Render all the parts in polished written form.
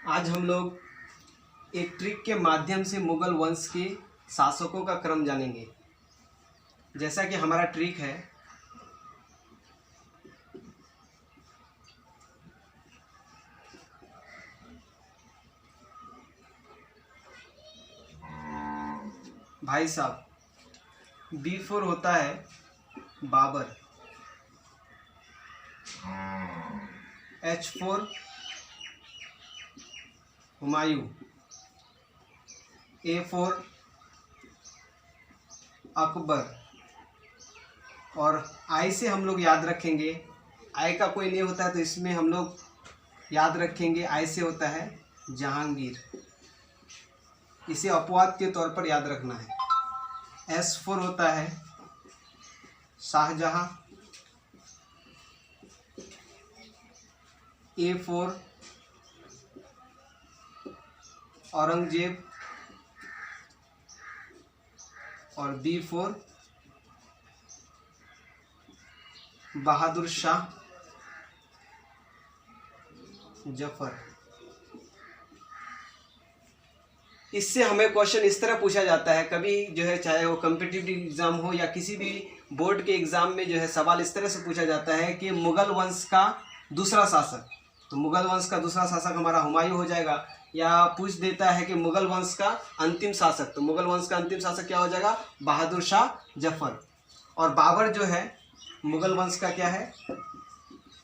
आज हम लोग एक ट्रिक के माध्यम से मुगल वंश के शासकों का क्रम जानेंगे। जैसा कि हमारा ट्रिक है, भाई साहब, B4 होता है बाबर, H4 हुमायूं, A4 अकबर और आई से हम लोग याद रखेंगे। आई का कोई नहीं होता है तो इसमें हम लोग याद रखेंगे आई से होता है जहांगीर। इसे अपवाद के तौर पर याद रखना है। S4 होता है शाहजहां, A4 औरंगजेब और B4 बहादुर शाह जफर। इससे हमें क्वेश्चन इस तरह पूछा जाता है, कभी जो है चाहे वो कॉम्पिटिटिव एग्जाम हो या किसी भी बोर्ड के एग्जाम में जो है सवाल इस तरह से पूछा जाता है कि मुगल वंश का दूसरा शासक, तो मुगल वंश का दूसरा शासक हमारा हुमायूं हो जाएगा। या पूछ देता है कि मुगल वंश का अंतिम शासक, तो मुगल वंश का अंतिम शासक क्या हो जाएगा? बहादुर शाह जफर। और बाबर जो है मुगल वंश का क्या है?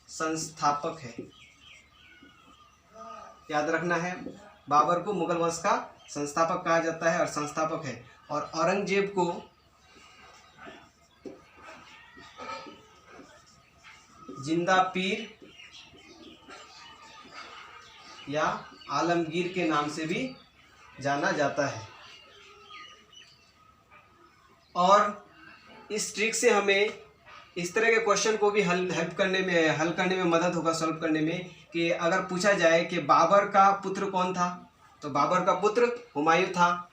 संस्थापक है। याद रखना है, बाबर को मुगल वंश का संस्थापक कहा जाता है और संस्थापक है। और औरंगजेब को जिंदा पीर या आलमगीर के नाम से भी जाना जाता है। और इस ट्रिक से हमें इस तरह के क्वेश्चन को भी हल करने में मदद होगा, सॉल्व करने में। कि अगर पूछा जाए कि बाबर का पुत्र कौन था, तो बाबर का पुत्र हुमायूं था।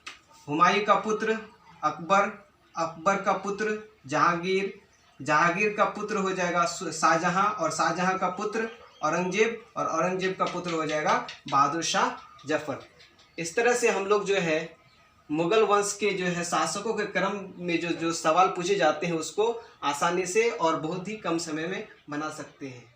हुमायूं का पुत्र अकबर, अकबर का पुत्र जहांगीर, जहांगीर का पुत्र हो जाएगा शाहजहां, और शाहजहां का पुत्र औरंगजेब, और औरंगजेब का पुत्र हो जाएगा बहादुर शाह जफर। इस तरह से हम लोग जो है मुगल वंश के जो है शासकों के क्रम में जो सवाल पूछे जाते हैं उसको आसानी से और बहुत ही कम समय में बना सकते हैं।